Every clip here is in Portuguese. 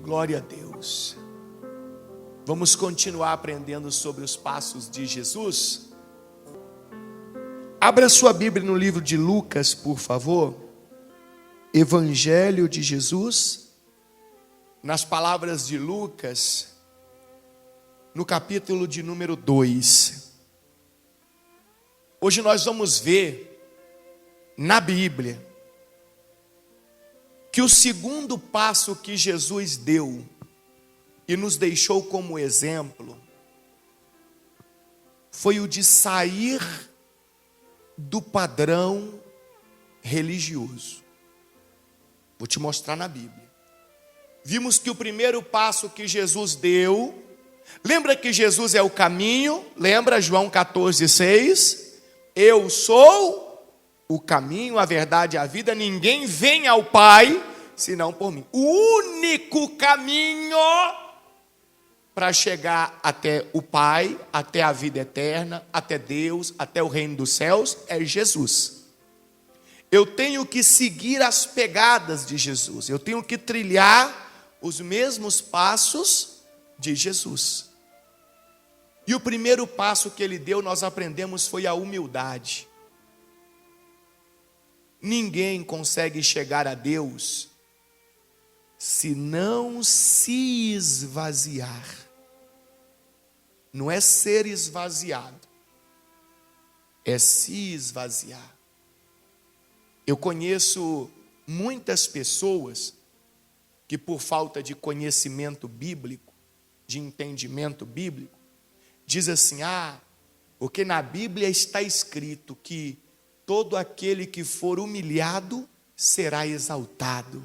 Glória a Deus. Vamos continuar aprendendo sobre os passos de Jesus? Abra sua Bíblia no livro de Lucas, por favor. Evangelho de Jesus. Nas palavras de Lucas, no capítulo de número 2. Hoje nós vamos ver na Bíblia que o segundo passo que Jesus deu e nos deixou como exemplo foi o de sair do padrão religioso. Vou te mostrar na Bíblia. Vimos que o primeiro passo que Jesus deu, lembra que Jesus é o caminho? Lembra João 14,6? Eu sou o caminho, a verdade e a vida, ninguém vem ao Pai senão por mim. O único caminho para chegar até o Pai, até a vida eterna, até Deus, até o reino dos céus, é Jesus. Eu tenho que seguir as pegadas de Jesus, eu tenho que trilhar os mesmos passos de Jesus. E o primeiro passo que ele deu, nós aprendemos, foi a humildade. Ninguém consegue chegar a Deus se não se esvaziar. Não é ser esvaziado, é se esvaziar. Eu conheço muitas pessoas que, por falta de conhecimento bíblico, de entendimento bíblico, diz assim: porque na Bíblia está escrito que todo aquele que for humilhado será exaltado.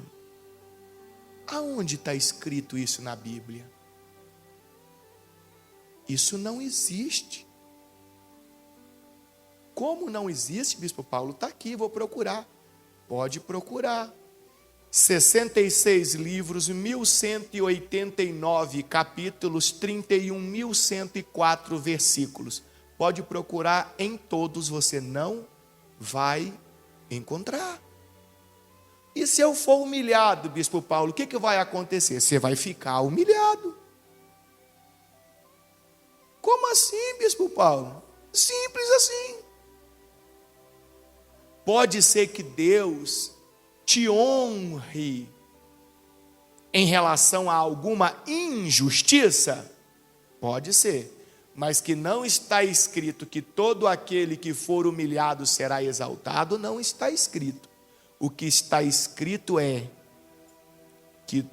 Aonde está escrito isso na Bíblia? Isso não existe. Como não existe, Bispo Paulo? Está aqui, vou procurar. Pode procurar. 66 livros, 1189 capítulos, 31.104 versículos. Pode procurar em todos, você não vai encontrar. E se eu for humilhado, Bispo Paulo, o que vai acontecer? Você vai ficar humilhado. Como assim, Bispo Paulo? Simples assim. Pode ser que Deus te honre em relação a alguma injustiça? Pode ser. Mas que não está escrito que todo aquele que for humilhado será exaltado, não está escrito. O que está escrito é que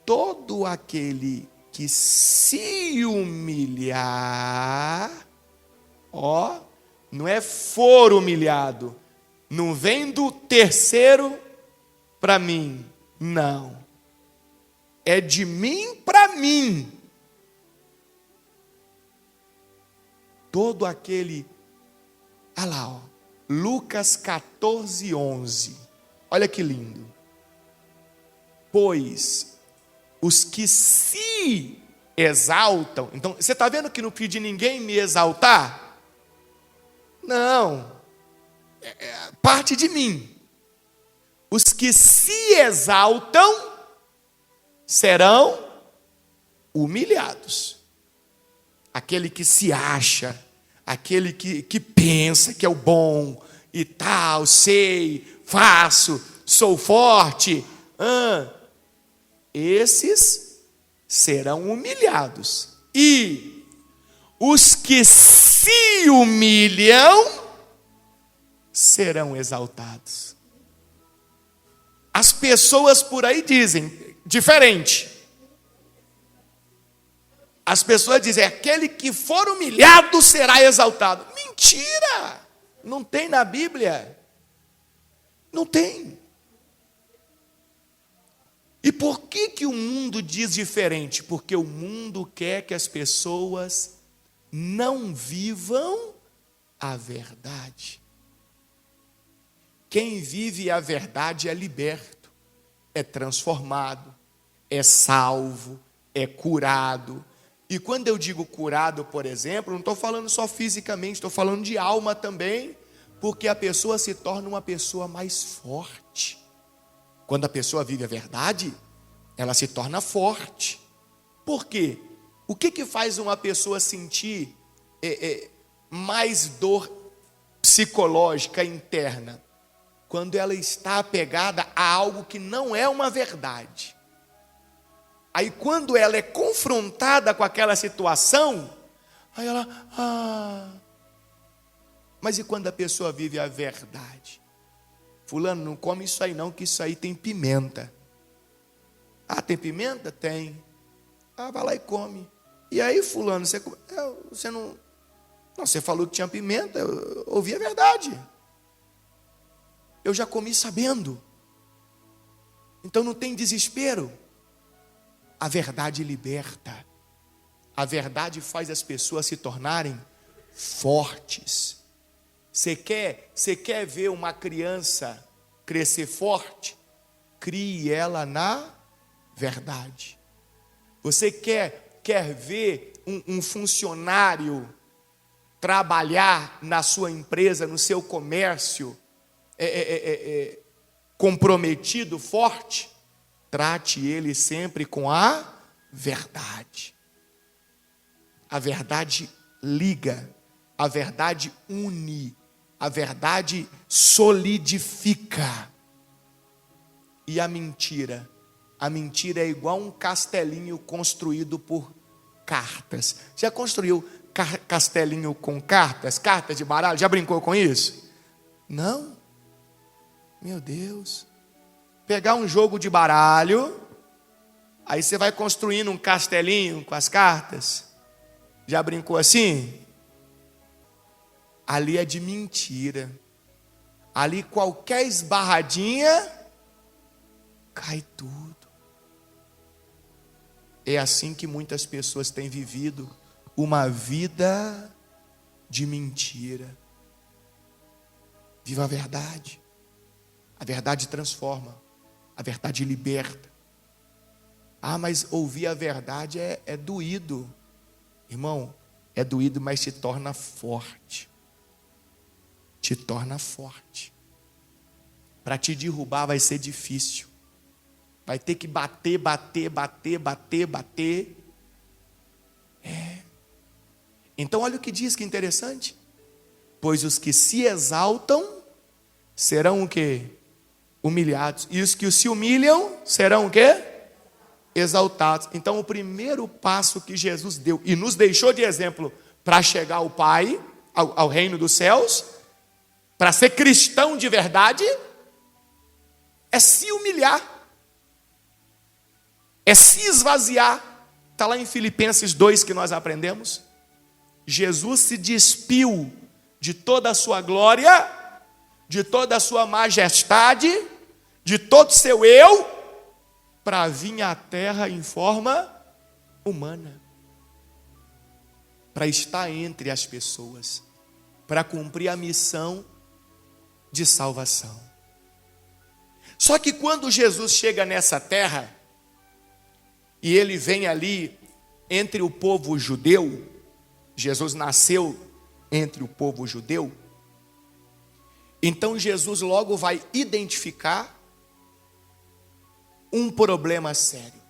todo aquele que se humilhar, não é for humilhado, não vem do terceiro para mim, não, é de mim para mim. Todo aquele, Lucas 14:11, olha que lindo. Pois os que se exaltam, então você está vendo que não pedi ninguém me exaltar? Não, parte de mim. Os que se exaltam serão humilhados. Aquele que se acha, aquele que pensa que é o bom e tal, sei, faço, sou forte, esses serão humilhados. E os que se humilham serão exaltados. As pessoas por aí dizem diferente. As pessoas dizem: aquele que for humilhado será exaltado. Mentira! Não tem na Bíblia. Não tem. E por que o mundo diz diferente? Porque o mundo quer que as pessoas não vivam a verdade. Quem vive a verdade é liberto, é transformado, é salvo, é curado. E quando eu digo curado, por exemplo, não estou falando só fisicamente, estou falando de alma também, porque a pessoa se torna uma pessoa mais forte. Quando a pessoa vive a verdade, ela se torna forte. Por quê? O que faz uma pessoa sentir mais dor psicológica interna? Quando ela está apegada a algo que não é uma verdade. Aí quando ela é confrontada com aquela situação, aí ela, mas e quando a pessoa vive a verdade? Fulano, não come isso aí não, que isso aí tem pimenta. Ah, tem pimenta? Tem. Ah, vai lá e come. E aí, fulano, você não... Não, você falou que tinha pimenta, eu ouvi a verdade. Eu já comi sabendo. Então não tem desespero. A verdade liberta. A verdade faz as pessoas se tornarem fortes. Você quer ver uma criança crescer forte? Crie ela na verdade. Você quer ver um funcionário trabalhar na sua empresa, no seu comércio, comprometido, forte? Trate ele sempre com a verdade. A verdade liga, a verdade une, a verdade solidifica. E a mentira? A mentira é igual um castelinho construído por cartas. Já construiu castelinho com cartas? Cartas de baralho? Já brincou com isso? Não? Meu Deus. Pegar um jogo de baralho, aí você vai construindo um castelinho com as cartas. Já brincou assim? Ali é de mentira. Ali qualquer esbarradinha, cai tudo. É assim que muitas pessoas têm vivido uma vida de mentira. Viva a verdade. A verdade transforma. A verdade liberta. Ah, mas ouvir a verdade é doído. Irmão, é doído, mas te torna forte. Te torna forte. Para te derrubar vai ser difícil. Vai ter que bater. Então olha o que diz, que interessante. Pois os que se exaltam serão o quê? Humilhados. E os que se humilham serão o quê? Exaltados. Então o primeiro passo que Jesus deu e nos deixou de exemplo para chegar ao Pai, ao reino dos céus, para ser cristão de verdade, é se humilhar. É se esvaziar. Está lá em Filipenses 2 que nós aprendemos. Jesus se despiu de toda a sua glória, de toda a sua majestade, de todo o seu eu, para vir à terra em forma humana. Para estar entre as pessoas, para cumprir a missão de salvação. Só que quando Jesus chega nessa terra, e ele vem ali entre o povo judeu, Jesus nasceu entre o povo judeu, então Jesus logo vai identificar um problema sério.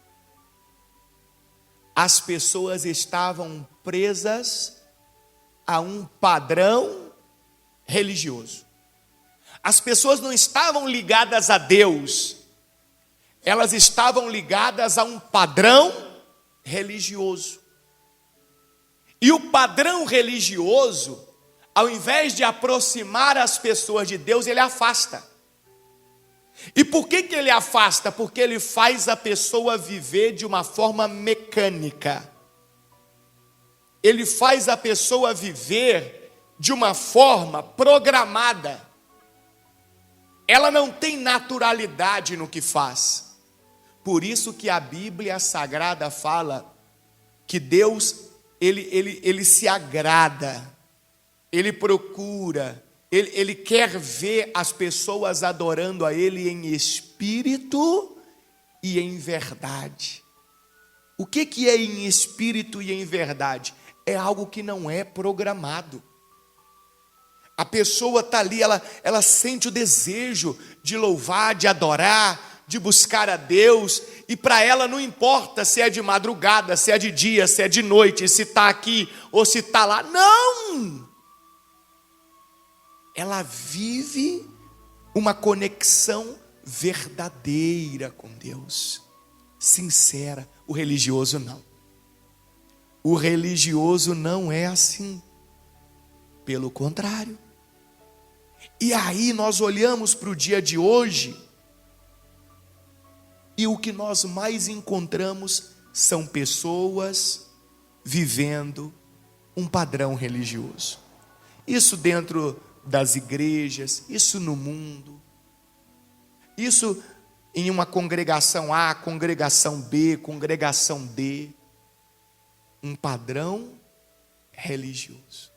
As pessoas estavam presas a um padrão religioso. As pessoas não estavam ligadas a Deus, elas estavam ligadas a um padrão religioso. E o padrão religioso, ao invés de aproximar as pessoas de Deus, ele afasta. E por que ele afasta? Porque ele faz a pessoa viver de uma forma mecânica. Ele faz a pessoa viver de uma forma programada. Ela não tem naturalidade no que faz. Por isso que a Bíblia Sagrada fala que Deus, ele se agrada, ele procura, ele quer ver as pessoas adorando a Ele em espírito e em verdade. O que é em espírito e em verdade? É algo que não é programado. A pessoa está ali, ela sente o desejo de louvar, de adorar, de buscar a Deus, e para ela não importa se é de madrugada, se é de dia, se é de noite, se está aqui ou se está lá. Não! Ela vive uma conexão verdadeira com Deus, sincera. O religioso não. O religioso não é assim. Pelo contrário. E aí nós olhamos para o dia de hoje, e o que nós mais encontramos são pessoas vivendo um padrão religioso. Isso dentro das igrejas, isso no mundo, isso em uma congregação A, congregação B, congregação D. Um padrão religioso.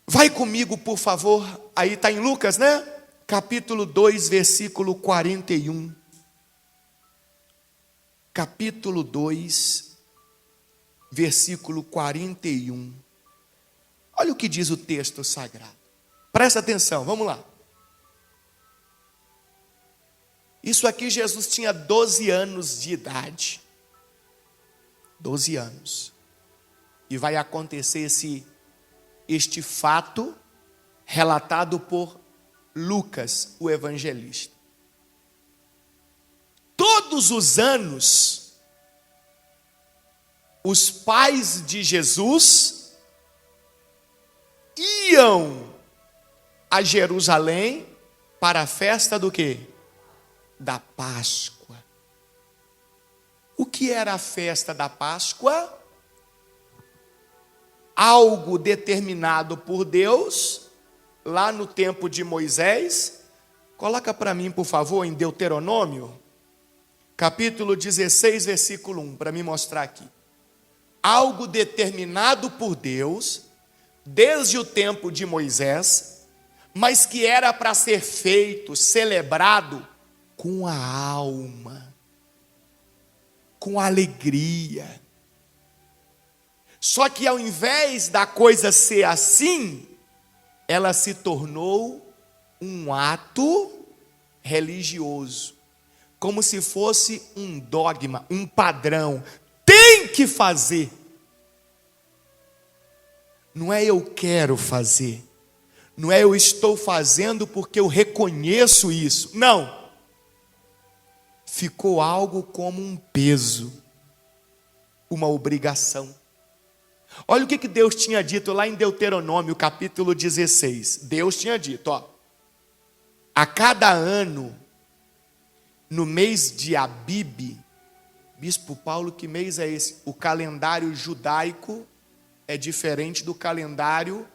Vai comigo, por favor, aí está em Lucas, né? Capítulo 2, versículo 41. Capítulo 2, versículo 41. Olha o que diz o texto sagrado. Presta atenção, vamos lá. Isso aqui, Jesus tinha 12 anos de idade. 12 anos. E vai acontecer este fato relatado por Lucas, o evangelista. Todos os anos, os pais de Jesus iam a Jerusalém para a festa do quê? Da Páscoa. O que era a festa da Páscoa? Algo determinado por Deus, lá no tempo de Moisés. Coloca para mim, por favor, em Deuteronômio, capítulo 16, versículo 1, para me mostrar aqui. Algo determinado por Deus, desde o tempo de Moisés, mas que era para ser feito, celebrado, com a alma, com alegria. Só que ao invés da coisa ser assim, ela se tornou um ato religioso, como se fosse um dogma, um padrão. Tem que fazer. Não é eu quero fazer, não é eu estou fazendo porque eu reconheço isso. Não. Ficou algo como um peso, uma obrigação. Olha o que Deus tinha dito lá em Deuteronômio, capítulo 16. Deus tinha dito, a cada ano, no mês de Abib, Bispo Paulo, que mês é esse? O calendário judaico é diferente do calendário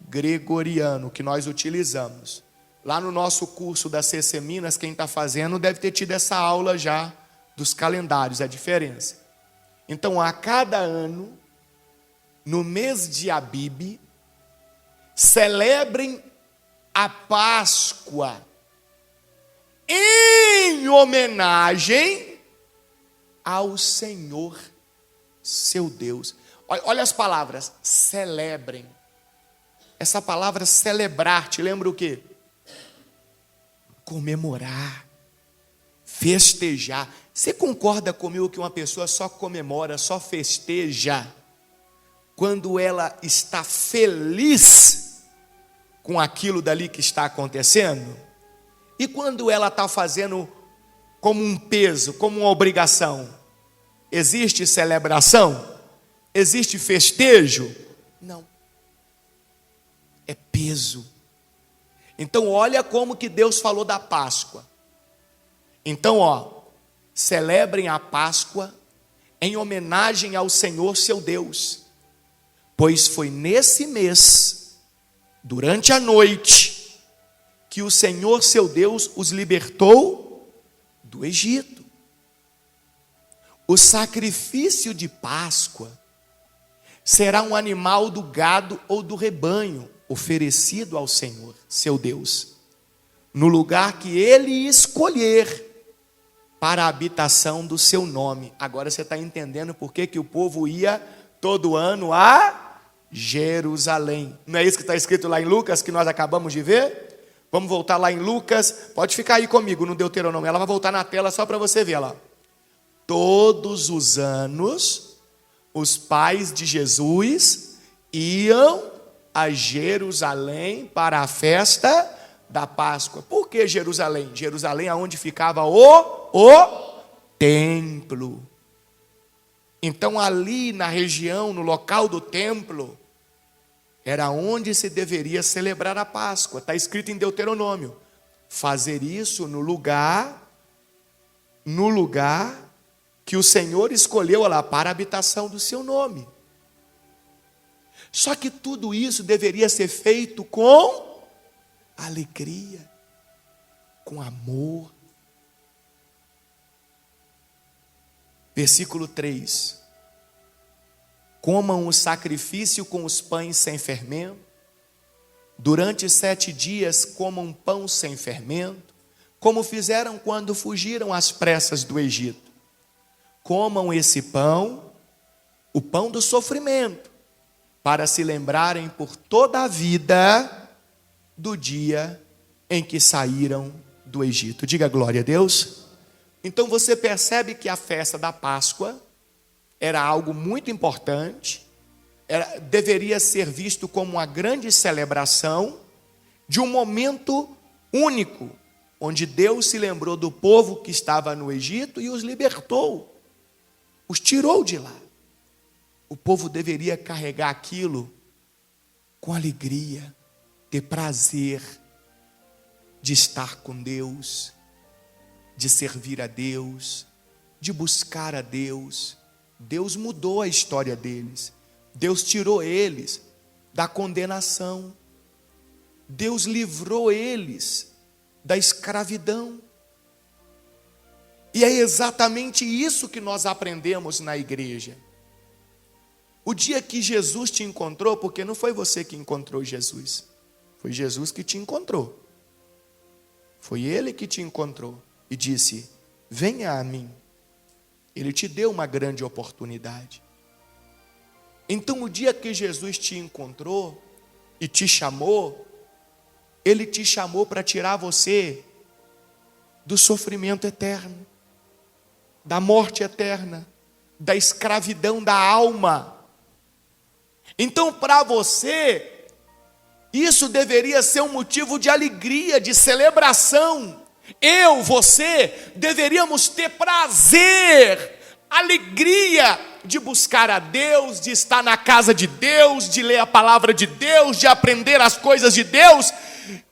gregoriano que nós utilizamos. Lá no nosso curso da CC Minas, quem está fazendo deve ter tido essa aula já dos calendários, a diferença. Então, a cada ano, no mês de Abib, celebrem a Páscoa em homenagem ao Senhor, seu Deus. Olha as palavras, celebrem. Essa palavra celebrar, te lembra o quê? Comemorar, festejar. Você concorda comigo que uma pessoa só comemora, só festeja quando ela está feliz com aquilo dali que está acontecendo? E quando ela está fazendo como um peso, como uma obrigação? Existe celebração? Existe festejo? Não. É peso. Então olha como que Deus falou da Páscoa. Então celebrem a Páscoa em homenagem ao Senhor seu Deus, pois foi nesse mês, durante a noite, que o Senhor seu Deus os libertou do Egito. O sacrifício de Páscoa será um animal do gado ou do rebanho, oferecido ao Senhor, seu Deus, no lugar que Ele escolher para a habitação do seu nome. Agora você está entendendo por que o povo ia todo ano a Jerusalém. Não é isso que está escrito lá em Lucas, que nós acabamos de ver? Vamos voltar lá em Lucas. Pode ficar aí comigo no Deuteronômio. Ela vai voltar na tela só para você ver lá. Todos os anos, os pais de Jesus iam a Jerusalém para a festa da Páscoa. Por que Jerusalém? Jerusalém é onde ficava o templo. Então ali na região, no local do templo, era onde se deveria celebrar a Páscoa. Está escrito em Deuteronômio. Fazer isso no lugar que o Senhor escolheu lá para a habitação do seu nome. Só que tudo isso deveria ser feito com alegria, com amor. Versículo 3. Comam o sacrifício com os pães sem fermento. Durante 7 dias comam pão sem fermento, como fizeram quando fugiram às pressas do Egito. Comam esse pão, o pão do sofrimento, para se lembrarem por toda a vida do dia em que saíram do Egito. Diga glória a Deus. Então você percebe que a festa da Páscoa era algo muito importante, deveria ser visto como uma grande celebração de um momento único, onde Deus se lembrou do povo que estava no Egito e os libertou, os tirou de lá. O povo deveria carregar aquilo com alegria, ter prazer de estar com Deus, de servir a Deus, de buscar a Deus. Deus mudou a história deles. Deus tirou eles da condenação. Deus livrou eles da escravidão. E é exatamente isso que nós aprendemos na igreja. O dia que Jesus te encontrou, porque não foi você que encontrou Jesus, foi Jesus que te encontrou. Foi Ele que te encontrou e disse: venha a mim. Ele te deu uma grande oportunidade. Então, o dia que Jesus te encontrou e te chamou, Ele te chamou para tirar você do sofrimento eterno, da morte eterna, da escravidão da alma. Então, para você, isso deveria ser um motivo de alegria, de celebração. Eu, você, deveríamos ter prazer, alegria de buscar a Deus, de estar na casa de Deus, de ler a palavra de Deus, de aprender as coisas de Deus,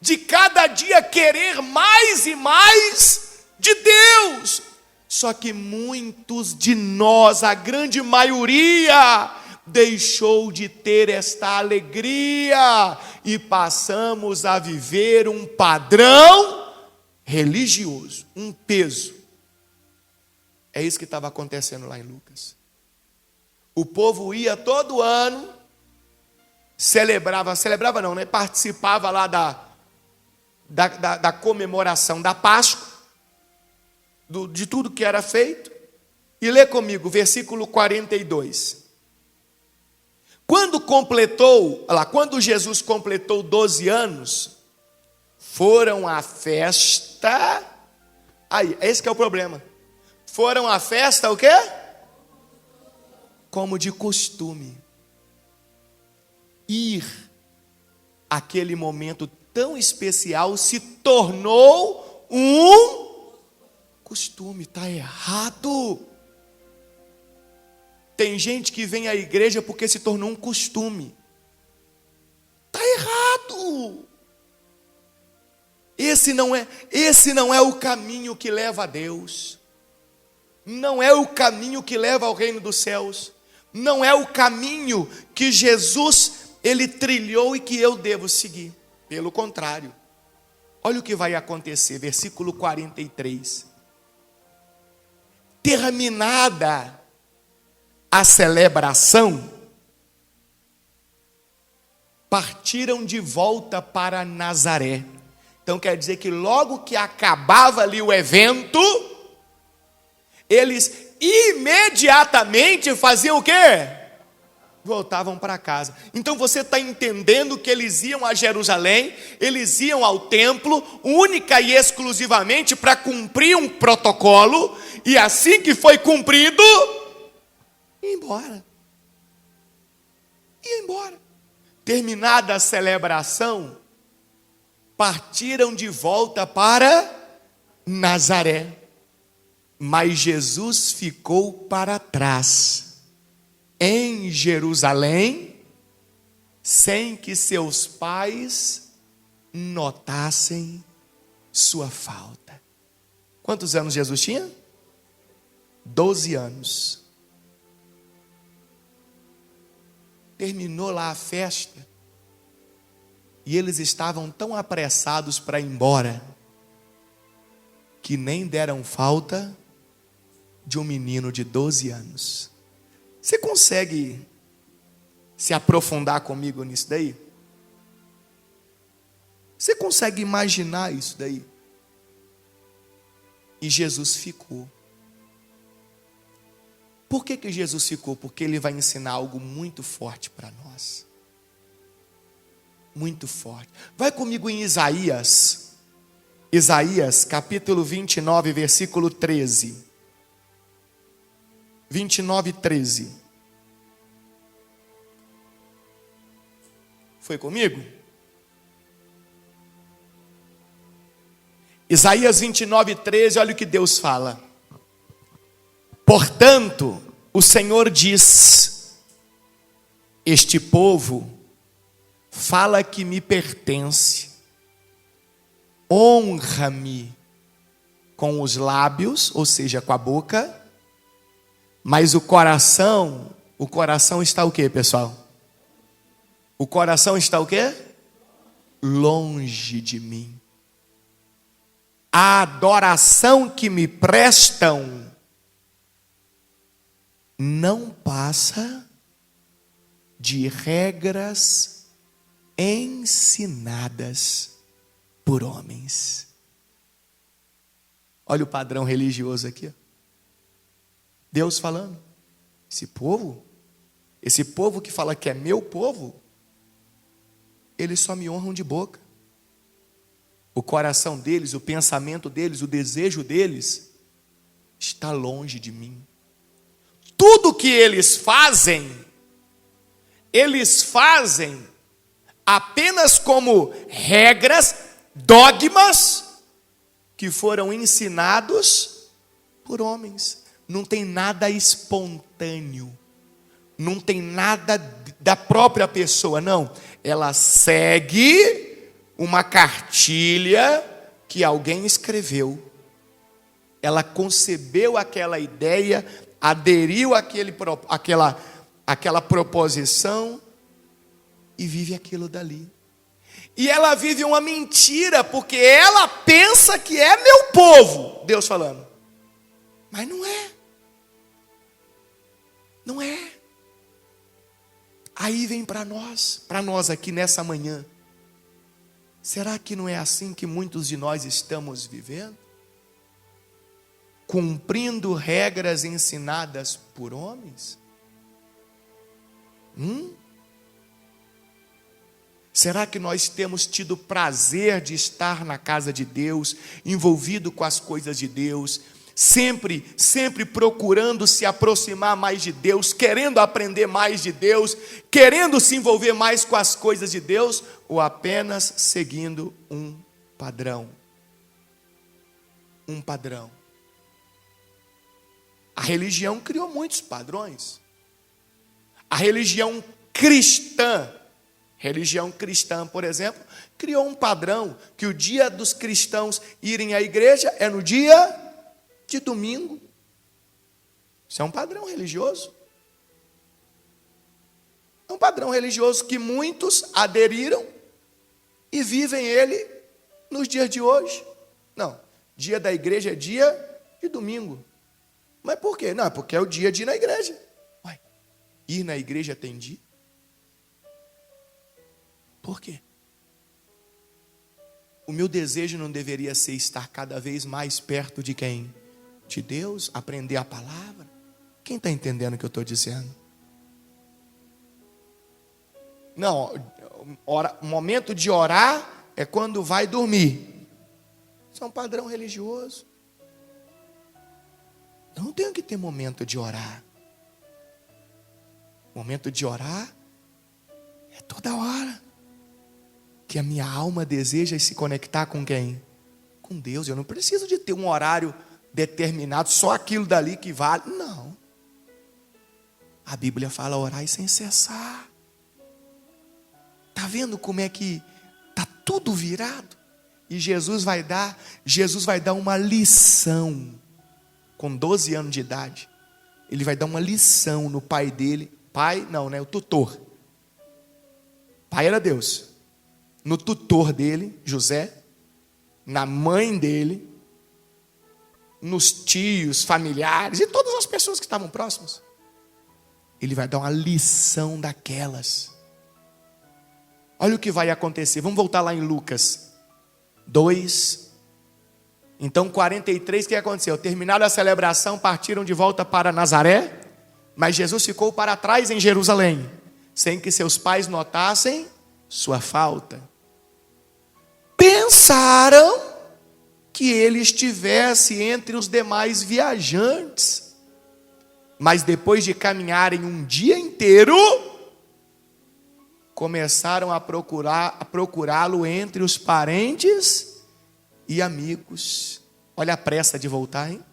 de cada dia querer mais e mais de Deus. Só que muitos de nós, a grande maioria, deixou de ter esta alegria e passamos a viver um padrão religioso, um peso. É isso que estava acontecendo lá em Lucas. O povo ia todo ano, celebrava não, né? Participava lá da comemoração da Páscoa, de tudo que era feito. E lê comigo, versículo 42. Quando Jesus completou 12 anos, foram à festa. Aí, esse que é o problema. Foram à festa o quê? Como de costume. Ir àquele momento tão especial se tornou um costume. Está errado. Tem gente que vem à igreja porque se tornou um costume. Está errado. Esse não é o caminho que leva a Deus. Não é o caminho que leva ao reino dos céus. Não é o caminho que Jesus, Ele trilhou e que eu devo seguir. Pelo contrário. Olha o que vai acontecer, versículo 43. Terminada a celebração, partiram de volta para Nazaré. Então quer dizer que logo que acabava ali o evento, eles imediatamente faziam o quê? voltavam para casa. Então você está entendendo que eles iam a Jerusalém, eles iam ao templo, única e exclusivamente para cumprir um protocolo, e assim que foi cumprido, ia embora. Ia embora. Terminada a celebração, partiram de volta para Nazaré. Mas Jesus ficou para trás, em Jerusalém, sem que seus pais notassem sua falta. Quantos anos Jesus tinha? 12 anos. Terminou lá a festa, e eles estavam tão apressados para ir embora, que nem deram falta de um menino de 12 anos. Você consegue se aprofundar comigo nisso daí? Você consegue imaginar isso daí? E Jesus ficou. Por que Jesus ficou? Porque ele vai ensinar algo muito forte para nós. Muito forte. Vai comigo em Isaías. Isaías, capítulo 29, versículo 13. 29, 13. Foi comigo? Isaías 29, 13, olha o que Deus fala. Portanto, o Senhor diz: este povo fala que me pertence, honra-me com os lábios, ou seja, com a boca, mas o coração está o quê, pessoal? O coração está o quê? Longe de mim. A adoração que me prestam não passa de regras ensinadas por homens. Olha o padrão religioso aqui. Deus falando. Esse povo que fala que é meu povo, eles só me honram de boca. O coração deles, o pensamento deles, o desejo deles está longe de mim. Tudo que eles fazem apenas como regras, dogmas que foram ensinados por homens. Não tem nada espontâneo, não tem nada da própria pessoa, não. Ela segue uma cartilha que alguém escreveu. Ela concebeu aquela ideia, aderiu àquela proposição e vive aquilo dali. E ela vive uma mentira, porque ela pensa que é meu povo, Deus falando. Mas não é. Não é. Aí vem para nós aqui nessa manhã. Será que não é assim que muitos de nós estamos vivendo? Cumprindo regras ensinadas por homens? Será que nós temos tido prazer de estar na casa de Deus, envolvido com as coisas de Deus, sempre procurando se aproximar mais de Deus, querendo aprender mais de Deus, querendo se envolver mais com as coisas de Deus, ou apenas seguindo um padrão? Um padrão. A religião criou muitos padrões. A religião cristã, por exemplo, criou um padrão que o dia dos cristãos irem à igreja é no dia de domingo. Isso é um padrão religioso. É um padrão religioso que muitos aderiram e vivem ele nos dias de hoje. Não, dia da igreja é dia de domingo. Mas por quê? Não, porque é o dia de ir na igreja. Ué, ir na igreja tem dia? Por quê? O meu desejo não deveria ser estar cada vez mais perto de quem? De Deus, aprender a palavra. Quem está entendendo o que eu estou dizendo? Não, o momento de orar é quando vai dormir. Isso é um padrão religioso. Eu não tenho que ter momento de orar. Momento de orar é toda hora. Que a minha alma deseja se conectar com quem? Com Deus. Eu não preciso de ter um horário determinado, só aquilo dali que vale. Não. A Bíblia fala orar sem cessar. Está vendo como é que está tudo virado? E Jesus vai dar uma lição. Com 12 anos de idade, ele vai dar uma lição no pai dele. Pai, não, né? O tutor. Pai era Deus. No tutor dele, José. Na mãe dele. Nos tios, familiares e todas as pessoas que estavam próximas. Ele vai dar uma lição daquelas. Olha o que vai acontecer. Vamos voltar lá em Lucas 2. Então 43, o que aconteceu? Terminada a celebração, partiram de volta para Nazaré. Mas Jesus ficou para trás em Jerusalém, sem que seus pais notassem sua falta. Pensaram que ele estivesse entre os demais viajantes. Mas depois de caminharem um dia inteiro, começaram a procurá-lo entre os parentes e amigos. Olha a pressa de voltar, hein?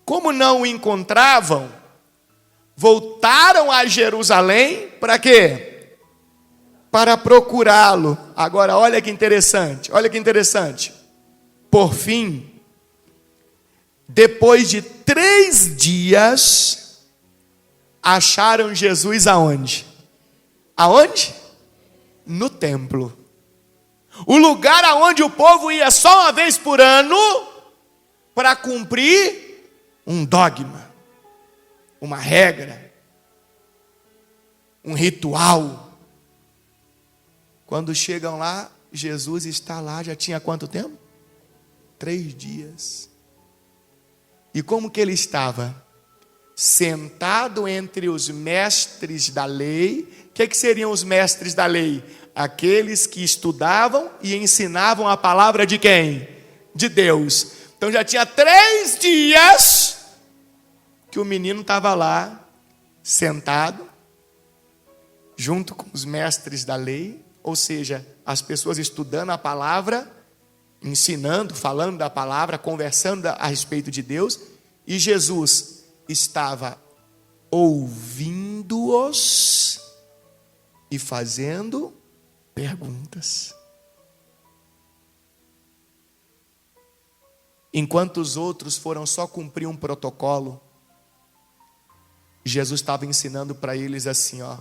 Como não o encontravam, voltaram a Jerusalém para quê? Para procurá-lo. Agora olha que interessante, Por fim, depois de 3 dias, acharam Jesus aonde? Aonde? No templo. O lugar aonde o povo ia só uma vez por ano para cumprir um dogma, uma regra, um ritual. Quando chegam lá, Jesus está lá, já tinha quanto tempo? 3 dias. E como que ele estava? Sentado entre os mestres da lei. O que seriam os mestres da lei? Aqueles que estudavam e ensinavam a palavra de quem? De Deus. Então já tinha 3 dias que o menino estava lá, sentado, junto com os mestres da lei, ou seja, as pessoas estudando a palavra, ensinando, falando da palavra, conversando a respeito de Deus, e Jesus estava ouvindo-os e fazendo perguntas. Enquanto os outros foram só cumprir um protocolo, Jesus estava ensinando para eles assim, ó.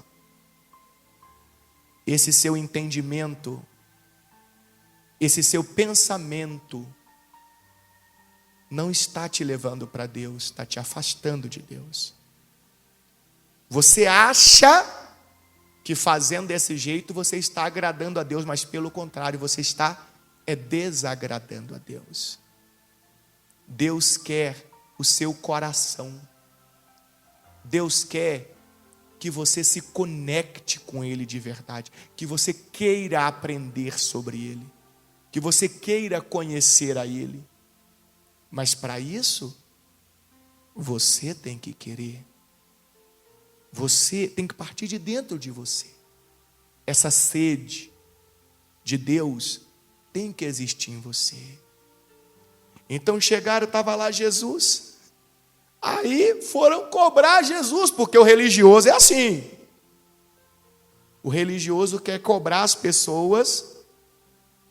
Esse seu entendimento, esse seu pensamento não está te levando para Deus, está te afastando de Deus. Você acha que fazendo desse jeito você está agradando a Deus, mas pelo contrário, você está desagradando a Deus. Deus quer o seu coração. Deus quer que você se conecte com Ele de verdade, que você queira aprender sobre Ele, que você queira conhecer a Ele. Mas para isso, você tem que querer. Você tem que partir de dentro de você. Essa sede de Deus tem que existir em você. Então chegaram, estava lá Jesus. Aí foram cobrar Jesus, porque o religioso é assim. O religioso quer cobrar as pessoas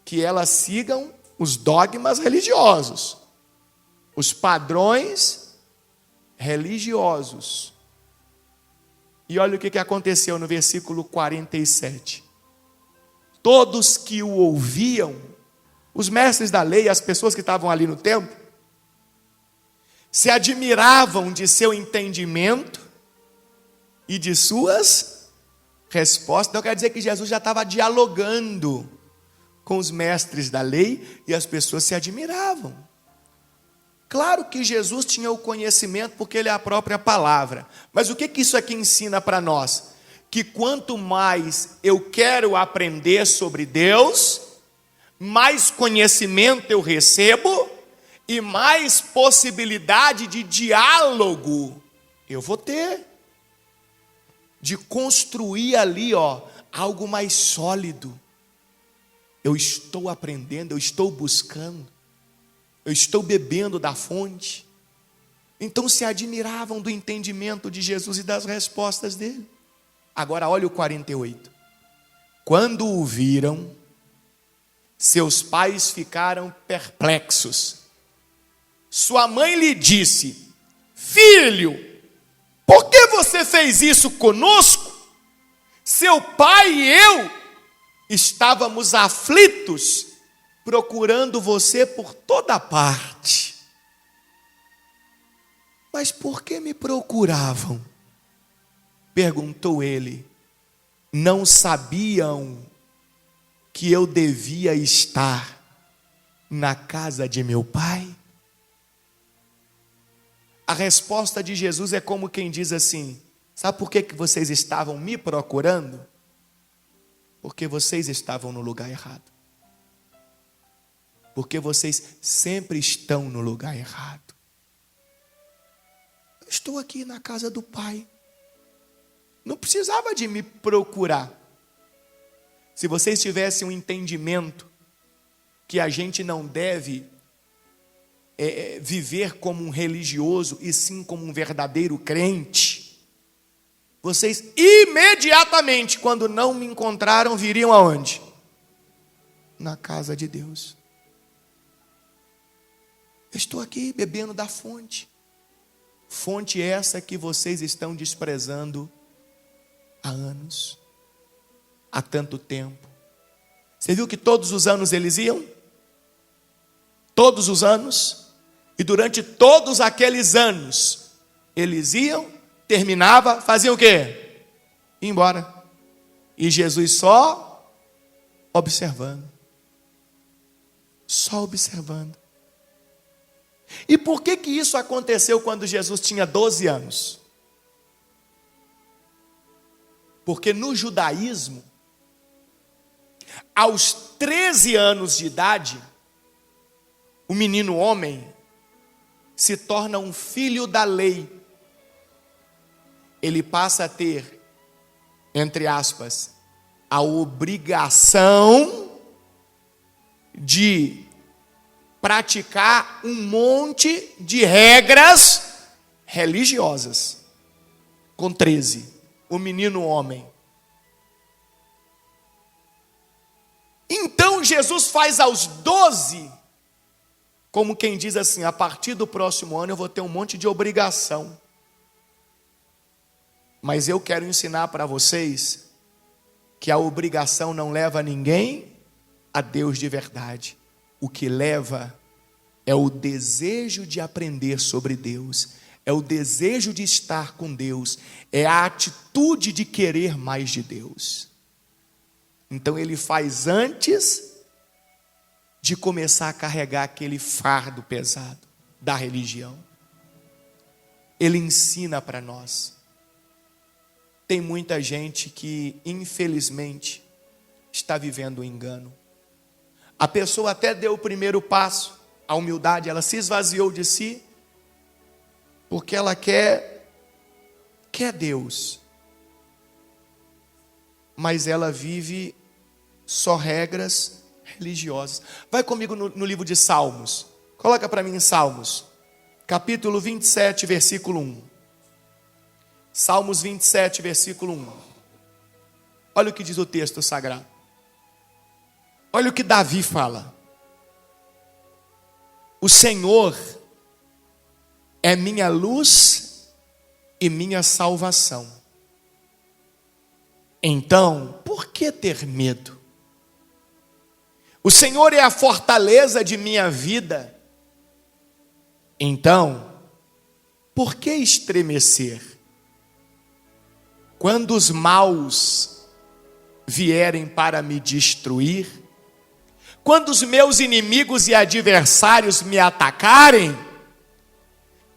que elas sigam os dogmas religiosos, os padrões religiosos. E olha o que aconteceu no versículo 47. Todos que o ouviam, os mestres da lei, as pessoas que estavam ali no templo, se admiravam de seu entendimento e de suas respostas. Então quer dizer que Jesus já estava dialogando com os mestres da lei e as pessoas se admiravam. Claro que Jesus tinha o conhecimento porque Ele é a própria palavra. Mas o que isso aqui ensina para nós? que quanto mais eu quero aprender sobre Deus, mais conhecimento eu recebo e mais possibilidade de diálogo eu vou ter. De construir ali, algo mais sólido. Eu estou aprendendo, eu estou buscando, eu estou bebendo da fonte. Então se admiravam do entendimento de Jesus e das respostas dele. Agora olha o 48. Quando o viram, seus pais ficaram perplexos. Sua mãe lhe disse: filho, por que você fez isso conosco? Seu pai e eu estávamos aflitos, procurando você por toda parte. Mas por que me procuravam? Perguntou ele. Não sabiam que eu devia estar na casa de meu pai? A resposta de Jesus é como quem diz assim: sabe por que vocês estavam me procurando? Porque vocês estavam no lugar errado. Porque vocês sempre estão no lugar errado. Eu estou aqui na casa do Pai. Não precisava de me procurar. Se vocês tivessem um entendimento que a gente não deve viver como um religioso e sim como um verdadeiro crente, vocês imediatamente, quando não me encontraram, viriam aonde? Na casa de Deus. Eu estou aqui bebendo da fonte. Fonte essa que vocês estão desprezando há anos, há tanto tempo. Você viu que todos os anos eles iam? Todos os anos. E durante todos aqueles anos, eles iam, terminava, faziam o quê? Ia embora. E Jesus só observando. Só observando. E por que isso aconteceu quando Jesus tinha 12 anos? Porque no judaísmo, aos 13 anos de idade, o menino homem se torna um filho da lei. Ele passa a ter, entre aspas, a obrigação de praticar um monte de regras religiosas. Com 13, o menino homem. Então Jesus faz aos 12, como quem diz assim: a partir do próximo ano eu vou ter um monte de obrigação. Mas eu quero ensinar para vocês que a obrigação não leva ninguém a Deus de verdade. O que leva é o desejo de aprender sobre Deus, é o desejo de estar com Deus, é a atitude de querer mais de Deus. Então ele faz antes de começar a carregar aquele fardo pesado da religião. Ele ensina para nós. Tem muita gente que, infelizmente, está vivendo o engano. A pessoa até deu o primeiro passo, a humildade, ela se esvaziou de si, porque ela quer Deus. Mas ela vive só regras religiosas. Vai comigo no livro de Salmos. Coloca para mim em Salmos, capítulo 27, versículo 1. Salmos 27, versículo 1. Olha o que diz o texto sagrado. Olha o que Davi fala. O Senhor é minha luz e minha salvação. Então, por que ter medo? O Senhor é a fortaleza de minha vida. Então, por que estremecer? Quando os maus vierem para me destruir, quando os meus inimigos e adversários me atacarem,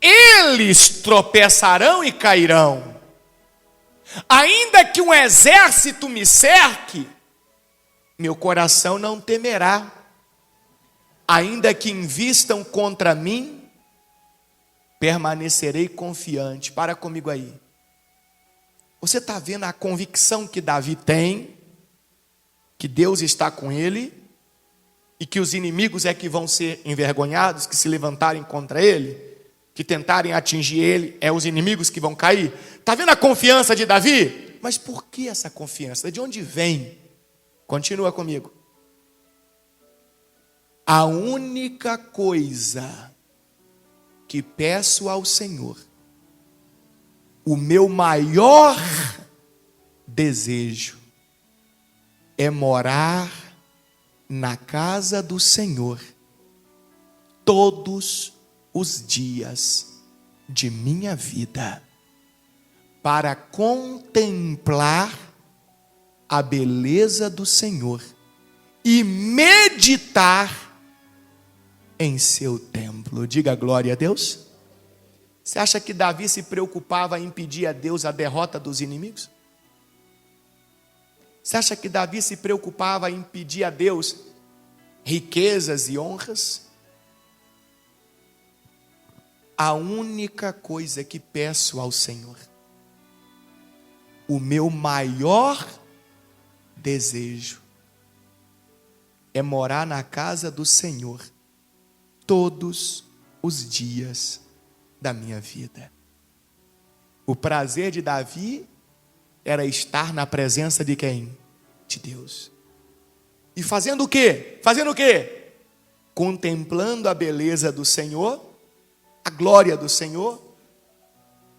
eles tropeçarão e cairão, Ainda que um exército me cerque, meu coração não temerá. Ainda que invistam contra mim, permanecerei confiante. Para comigo aí. Você está vendo a convicção que Davi tem, que Deus está com ele, e que os inimigos é que vão ser envergonhados, que se levantarem contra ele, que tentarem atingir ele, é os inimigos que vão cair. Está vendo a confiança de Davi? Mas por que essa confiança? De onde vem? Continua comigo. A única coisa que peço ao Senhor, o meu maior desejo, é morar na casa do Senhor todos os dias de minha vida, para contemplar a beleza do Senhor e meditar em seu templo. Diga glória a Deus. Você acha que Davi se preocupava em pedir a Deus a derrota dos inimigos? Você acha que Davi se preocupava em pedir a Deus riquezas e honras? A única coisa que peço ao Senhor, o meu maior desejo, é morar na casa do Senhor todos os dias da minha vida. O prazer de Davi era estar na presença de quem? De Deus. E fazendo o quê? Fazendo o quê? Contemplando a beleza do Senhor, a glória do Senhor,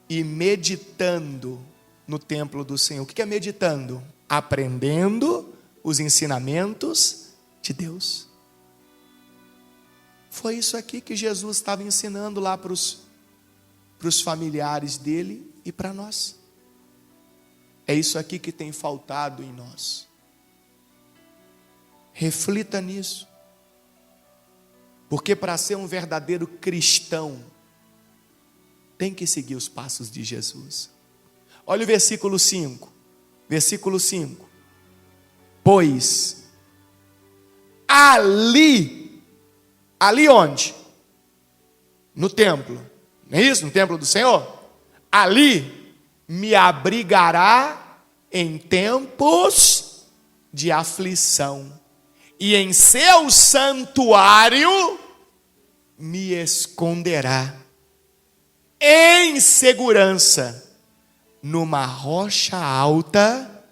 e meditando no templo do Senhor. O que é meditando? Aprendendo os ensinamentos de Deus. Foi isso aqui que Jesus estava ensinando lá para os familiares dele e para nós. É isso aqui que tem faltado em nós. Reflita nisso. Porque para ser um verdadeiro cristão, tem que seguir os passos de Jesus. Olha o versículo 5. Versículo 5. Pois ali onde? No templo. Não é isso? No templo do Senhor? Ali me abrigará em tempos de aflição, e em seu santuário me esconderá em segurança, numa rocha alta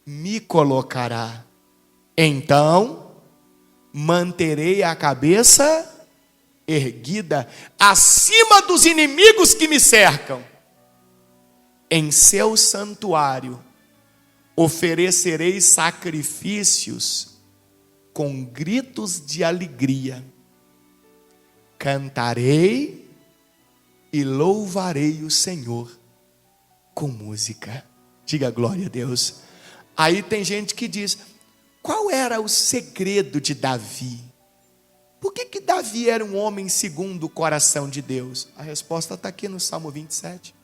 me colocará. Então manterei a cabeça erguida acima dos inimigos que me cercam. Em seu santuário oferecerei sacrifícios com gritos de alegria. Cantarei e louvarei o Senhor com música. Diga glória a Deus. Aí tem gente que diz: qual era o segredo de Davi? Por que Davi era um homem segundo o coração de Deus? A resposta está aqui no Salmo 27.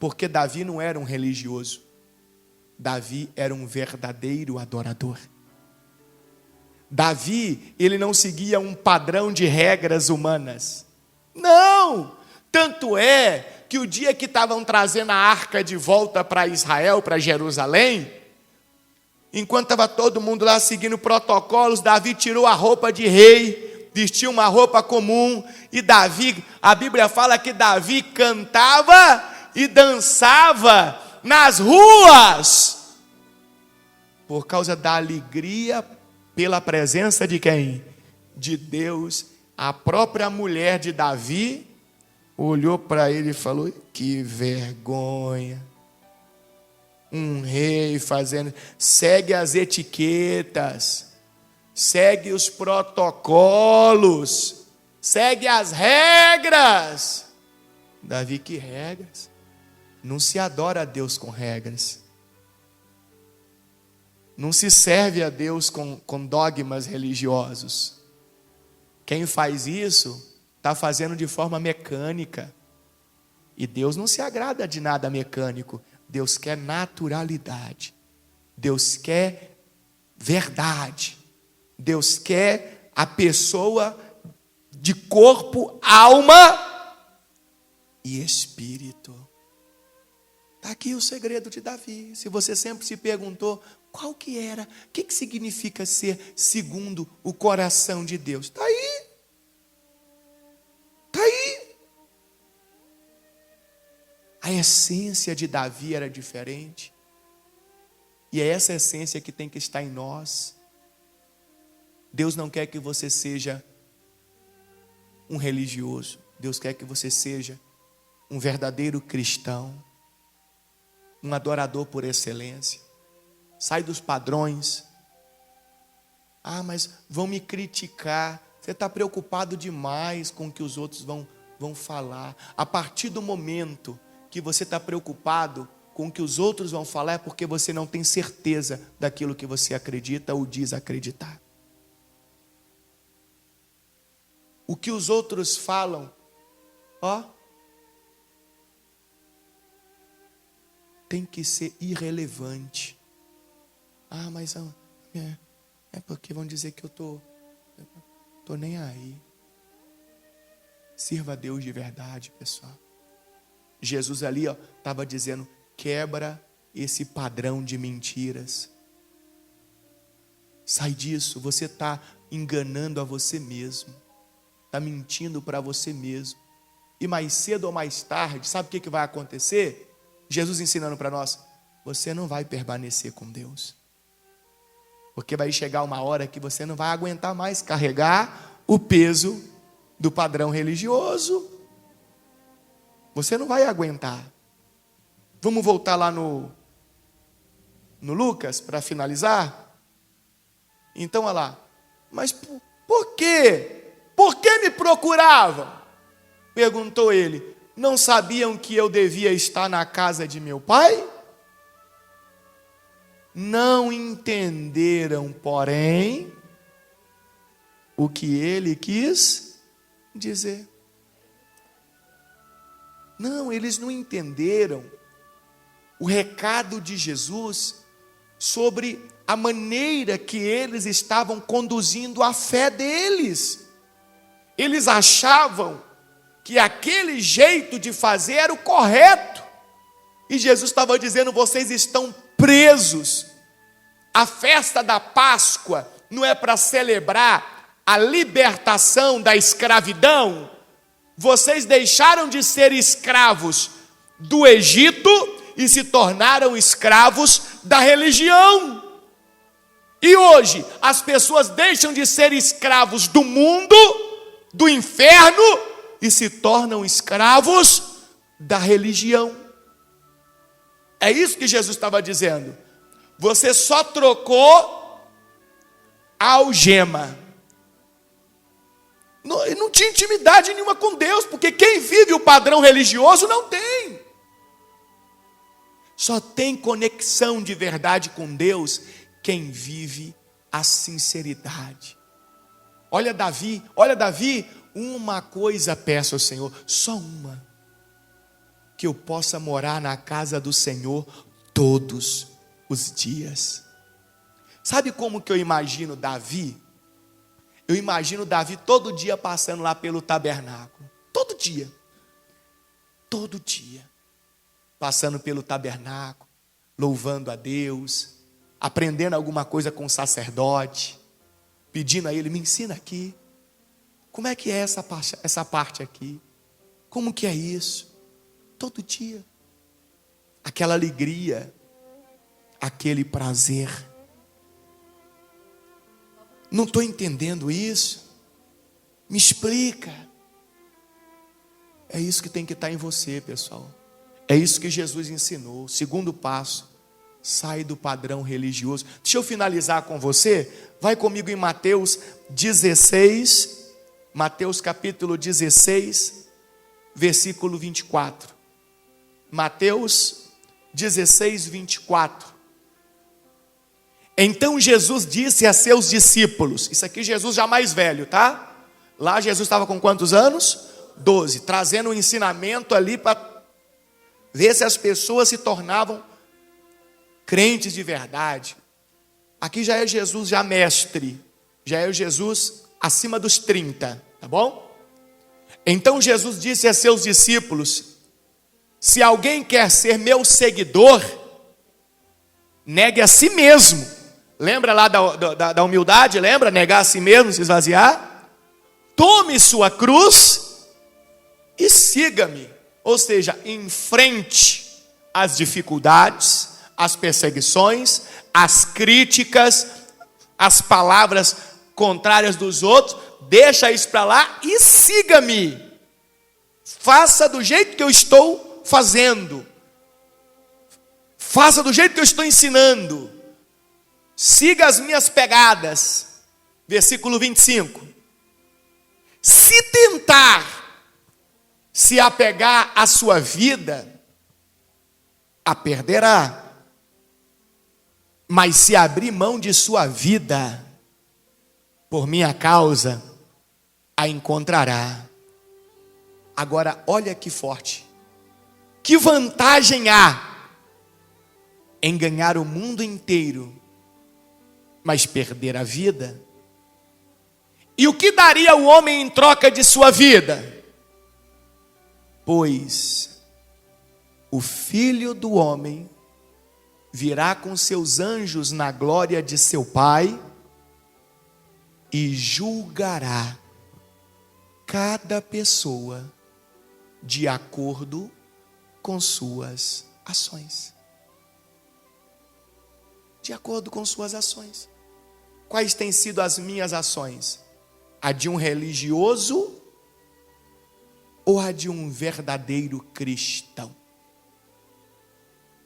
Porque Davi não era um religioso. Davi era um verdadeiro adorador. Davi, ele não seguia um padrão de regras humanas. Não! Tanto é que o dia que estavam trazendo a arca de volta para Israel, para Jerusalém, enquanto estava todo mundo lá seguindo protocolos, Davi tirou a roupa de rei, vestiu uma roupa comum, e Davi, a Bíblia fala que Davi cantava e dançava nas ruas, por causa da alegria pela presença de quem? De Deus. A própria mulher de Davi olhou para ele e falou: que vergonha. Um rei fazendo, segue as etiquetas, segue os protocolos, segue as regras. Davi, que regras? Não se adora a Deus com regras. Não se serve a Deus com dogmas religiosos. Quem faz isso está fazendo de forma mecânica. E Deus não se agrada de nada mecânico. Deus quer naturalidade. Deus quer verdade. Deus quer a pessoa de corpo, alma e espírito. Está aqui o segredo de Davi. Se você sempre se perguntou qual que era, o que significa ser segundo o coração de Deus? Está aí. Está aí. A essência de Davi era diferente. E é essa essência que tem que estar em nós. Deus não quer que você seja um religioso. Deus quer que você seja um verdadeiro cristão. Um adorador por excelência. Sai dos padrões. Ah, mas vão me criticar. Você está preocupado demais com o que os outros vão falar. A partir do momento que você está preocupado com o que os outros vão falar, é porque você não tem certeza daquilo que você acredita ou diz acreditar. O que os outros falam, tem que ser irrelevante. Ah, mas é porque vão dizer que eu tô nem aí. Sirva a Deus de verdade, pessoal. Jesus ali estava dizendo, quebra esse padrão de mentiras. Sai disso, você está enganando a você mesmo. Está mentindo para você mesmo. E mais cedo ou mais tarde, sabe o que vai acontecer? Jesus ensinando para nós, você não vai permanecer com Deus. Porque vai chegar uma hora que você não vai aguentar mais carregar o peso do padrão religioso. Você não vai aguentar. Vamos voltar lá no Lucas para finalizar? Então, olha lá. Mas por quê? Por que me procuravam? Perguntou ele. Não sabiam que eu devia estar na casa de meu pai? Não entenderam, porém, o que ele quis dizer. Não, eles não entenderam o recado de Jesus sobre a maneira que eles estavam conduzindo a fé deles. Eles achavam que aquele jeito de fazer era o correto. E Jesus estava dizendo, vocês estão presos. A festa da Páscoa não é para celebrar a libertação da escravidão. Vocês deixaram de ser escravos do Egito e se tornaram escravos da religião. E hoje as pessoas deixam de ser escravos do mundo, do inferno, e se tornam escravos da religião. É isso que Jesus estava dizendo. Você só trocou a algema. Não tinha intimidade nenhuma com Deus, porque quem vive o padrão religioso não tem. Só tem conexão de verdade com Deus quem vive a sinceridade. Olha Davi, uma coisa peço ao Senhor, só uma, que eu possa morar na casa do Senhor todos os dias. Sabe como que eu imagino Davi? Eu imagino Davi todo dia passando lá pelo tabernáculo. Todo dia. Passando pelo tabernáculo, louvando a Deus, aprendendo alguma coisa com o sacerdote, pedindo a ele, me ensina aqui. Como é que é essa parte aqui? Como que é isso? Todo dia. Aquela alegria, aquele prazer. Não estou entendendo isso. Me explica. É isso que tem que estar em você, pessoal. É isso que Jesus ensinou. Segundo passo, sai do padrão religioso. Deixa eu finalizar com você. Vai comigo em Mateus 16, Mateus capítulo 16, versículo 24. Mateus 16, 24. Então Jesus disse a seus discípulos, isso aqui Jesus já mais velho, tá? Lá Jesus estava com quantos anos? 12, trazendo um ensinamento ali para ver se as pessoas se tornavam crentes de verdade. Aqui já é Jesus, já mestre, já é Jesus acima dos 30, tá bom? Então Jesus disse a seus discípulos: se alguém quer ser meu seguidor, negue a si mesmo. Lembra lá da humildade? Lembra? Negar a si mesmo, se esvaziar. Tome sua cruz e siga-me. Ou seja, enfrente as dificuldades, as perseguições, as críticas, as palavras contrárias dos outros. Deixa isso para lá e siga-me. Faça do jeito que eu estou fazendo. Faça do jeito que eu estou ensinando. Siga as minhas pegadas. Versículo 25. Se tentar se apegar à sua vida, a perderá. Mas se abrir mão de sua vida, por minha causa, a encontrará. Agora, olha que forte. Que vantagem há em ganhar o mundo inteiro, mas perder a vida? E o que daria o homem em troca de sua vida? Pois o Filho do homem virá com seus anjos na glória de seu Pai e julgará cada pessoa de acordo com suas ações. De acordo com suas ações. Quais têm sido as minhas ações? A de um religioso ou a de um verdadeiro cristão?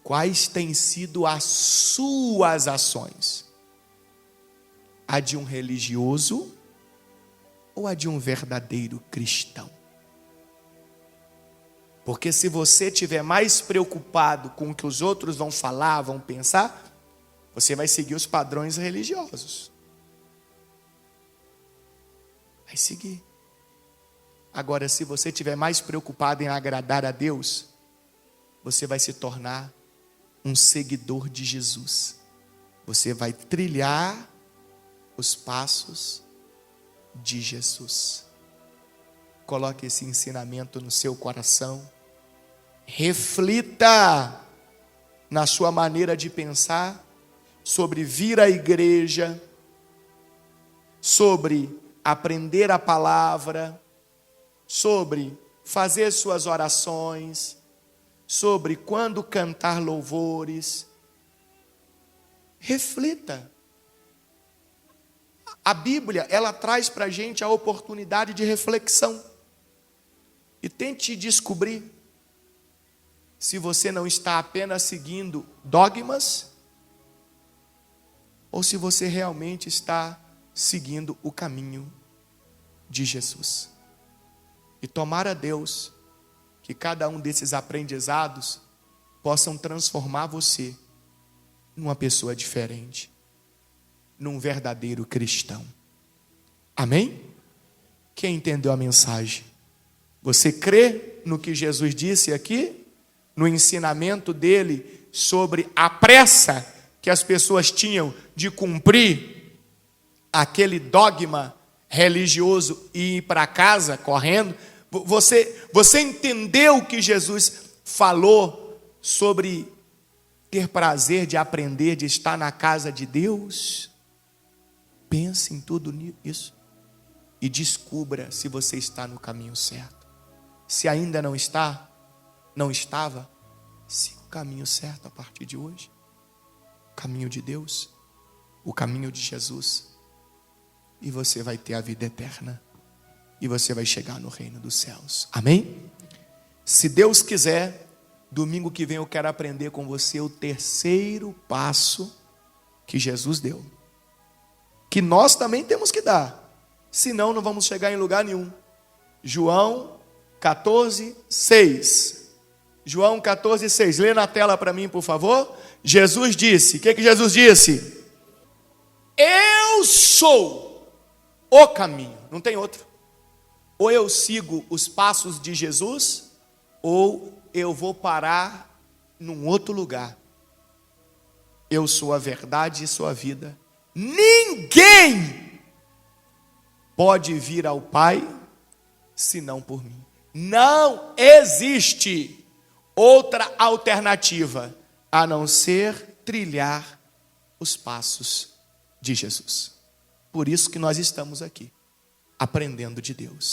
Quais têm sido as suas ações? A de um religioso ou a de um verdadeiro cristão? Porque se você estiver mais preocupado com o que os outros vão falar, vão pensar, você vai seguir os padrões religiosos. Vai seguir. Agora, se você estiver mais preocupado em agradar a Deus, você vai se tornar um seguidor de Jesus. Você vai trilhar os passos de Jesus. Coloque esse ensinamento no seu coração. Reflita na sua maneira de pensar sobre vir à igreja, sobre aprender a palavra, sobre fazer suas orações, sobre quando cantar louvores. Reflita. A Bíblia, ela traz para a gente a oportunidade de reflexão. E tente descobrir se você não está apenas seguindo dogmas ou se você realmente está seguindo o caminho de Jesus. E tomara a Deus que cada um desses aprendizados possam transformar você numa pessoa diferente, num verdadeiro cristão. Amém? Quem entendeu a mensagem? Você crê no que Jesus disse aqui? No ensinamento dele sobre a pressa que as pessoas tinham de cumprir aquele dogma religioso e ir para casa correndo? Você entendeu o que Jesus falou sobre ter prazer de aprender, de estar na casa de Deus? Pense em tudo isso e descubra se você está no caminho certo. Se ainda não está, não estava, siga o caminho certo a partir de hoje. O caminho de Deus, o caminho de Jesus. E você vai ter a vida eterna. E você vai chegar no reino dos céus. Amém? Se Deus quiser, domingo que vem eu quero aprender com você o terceiro passo que Jesus deu. Que nós também temos que dar. Senão não vamos chegar em lugar nenhum. João 14:6. João 14:6. Lê na tela para mim, por favor. Jesus disse. O que Jesus disse? Eu sou o caminho. Não tem outro. Ou eu sigo os passos de Jesus, ou eu vou parar num outro lugar. Eu sou a verdade e sou a vida. Ninguém pode vir ao Pai senão por mim. Não existe outra alternativa a não ser trilhar os passos de Jesus. Por isso que nós estamos aqui, aprendendo de Deus.